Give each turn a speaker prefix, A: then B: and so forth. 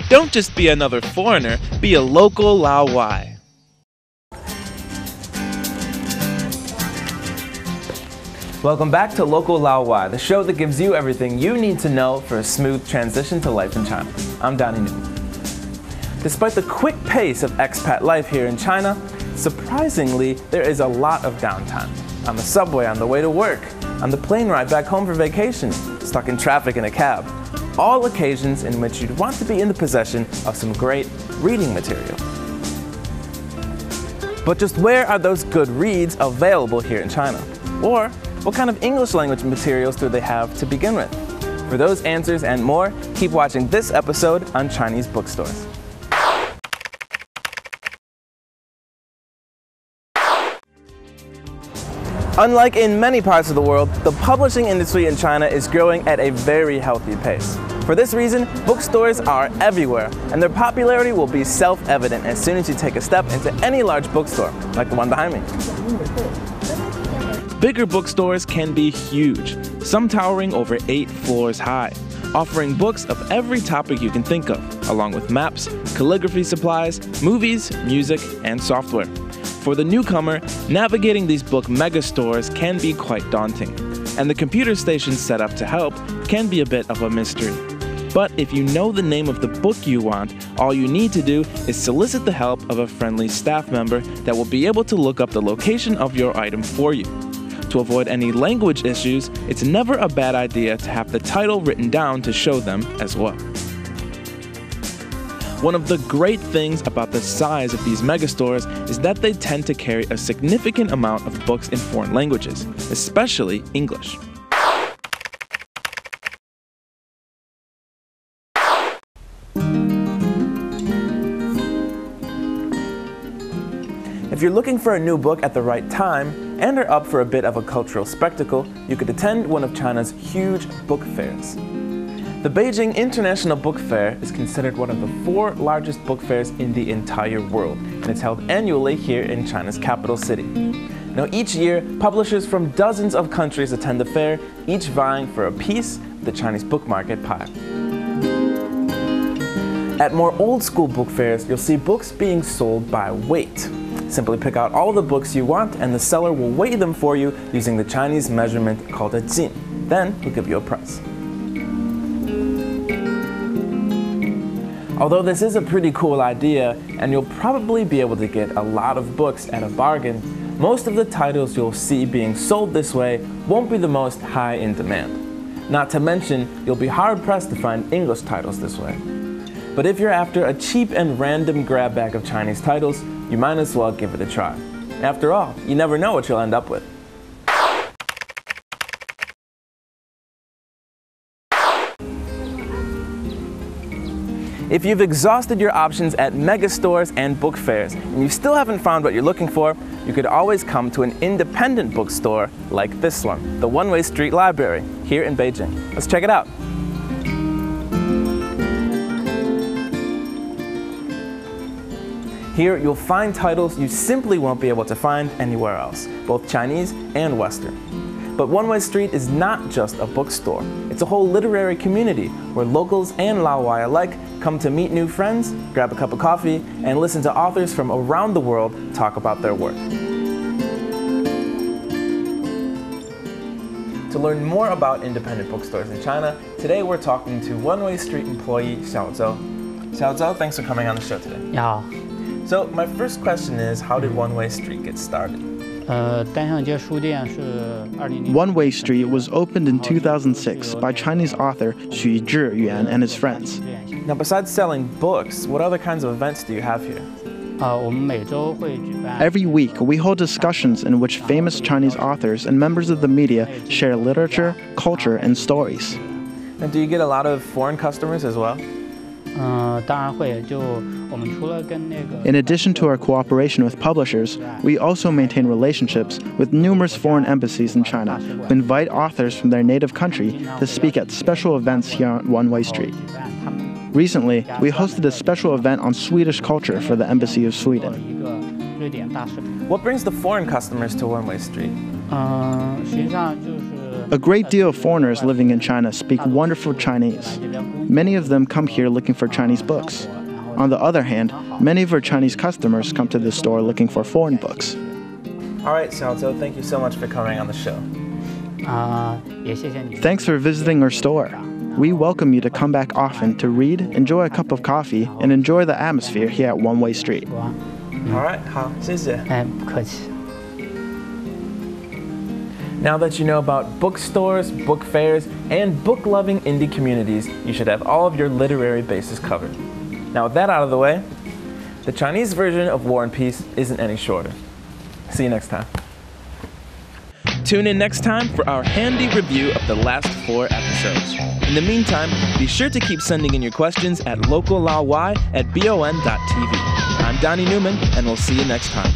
A: Don't just be another foreigner, be a local Laowai. Welcome back to Local Laowai, the show that gives you everything you need to know for a smooth transition to life in China. I'm Danny Newton. Despite the quick pace of expat life here in China, surprisingly, there is a lot of downtime. On the subway on the way to work, on the plane ride back home for vacation, stuck in traffic in a cab. All occasions in which you'd want to be in the possession of some great reading material. But just where are those good reads available here in China? Or what kind of English language materials do they have to begin with? For those answers and more, keep watching this episode on Chinese bookstores. Unlike in many parts of the world, the publishing industry in China is growing at a very healthy pace. For this reason, bookstores are everywhere, and their popularity will be self-evident as soon as you take a step into any large bookstore, like the one behind me. Bigger bookstores can be huge, some towering over 8 floors high, offering books of every topic you can think of, along with maps, calligraphy supplies, movies, music, and software. For the newcomer, navigating these book megastores can be quite daunting, and the computer stations set up to help can be a bit of a mystery. But if you know the name of the book you want, all you need to do is solicit the help of a friendly staff member that will be able to look up the location of your item for you. To avoid any language issues, it's never a bad idea to have the title written down to show them as well. One of the great things about the size of these megastores is that they tend to carry a significant amount of books in foreign languages, especially English. If you're looking for a new book at the right time and are up for a bit of a cultural spectacle, you could attend one of China's huge book fairs. The Beijing International Book Fair is considered one of the 4 largest book fairs in the entire world, and it's held annually here in China's capital city. Now each year, publishers from dozens of countries attend the fair, each vying for a piece of the Chinese book market pie. At more old-school book fairs, you'll see books being sold by weight. Simply pick out all the books you want and the seller will weigh them for you using the Chinese measurement called a jin. Then he'll give you a price. Although this is a pretty cool idea, and you'll probably be able to get a lot of books at a bargain, most of the titles you'll see being sold this way won't be the most high in demand. Not to mention, you'll be hard-pressed to find English titles this way. But if you're after a cheap and random grab bag of Chinese titles, you might as well give it a try. After all, you never know what you'll end up with. If you've exhausted your options at megastores and book fairs, and you still haven't found what you're looking for, you could always come to an independent bookstore like this one, the One-Way Street Library, here in Beijing. Let's check it out. Here, you'll find titles you simply won't be able to find anywhere else, both Chinese and Western. But One-Way Street is not just a bookstore. It's a whole literary community where locals and Laowai alike come to meet new friends, grab a cup of coffee, and listen to authors from around the world talk about their work. To learn more about independent bookstores in China, today we're talking to One-Way Street employee Xiao Zhou. Xiao Zhou, thanks for coming on the show today.
B: Yeah.
A: So my first question is, how did One-Way Street get started?
C: One-Way Street was opened in 2006 by Chinese author Xu Zhiyuan and his friends.
A: Now, besides selling books, what other kinds of events do you have here?
C: Every week, we hold discussions in which famous Chinese authors and members of the media share literature, culture, and stories.
A: And do you get a lot of foreign customers as well?
C: In addition to our cooperation with publishers, we also maintain relationships with numerous foreign embassies in China who invite authors from their native country to speak at special events here on One-Way Street. Recently, we hosted a special event on Swedish culture for the Embassy of Sweden.
A: What brings the foreign customers to One-Way Street?
C: A great deal of foreigners living in China speak wonderful Chinese. Many of them come here looking for Chinese books. On the other hand, many of our Chinese customers come to the store looking for foreign books.
A: All right, Xiaozhou, thank you so much for coming on the show.
C: Thanks for visiting our store. We welcome you to come back often to read, enjoy a cup of coffee, and enjoy the atmosphere here at One Way Street.
A: All right, 好，谢谢。
B: 不客气。
A: Now that you know about bookstores, book fairs, and book-loving indie communities, you should have all of your literary bases covered. Now with that out of the way, the Chinese version of War and Peace isn't any shorter. See you next time. Tune in next time for our handy review of the last 4 episodes. In the meantime, be sure to keep sending in your questions at Local Laowai at bon.tv. I'm Donnie Newman, and we'll see you next time.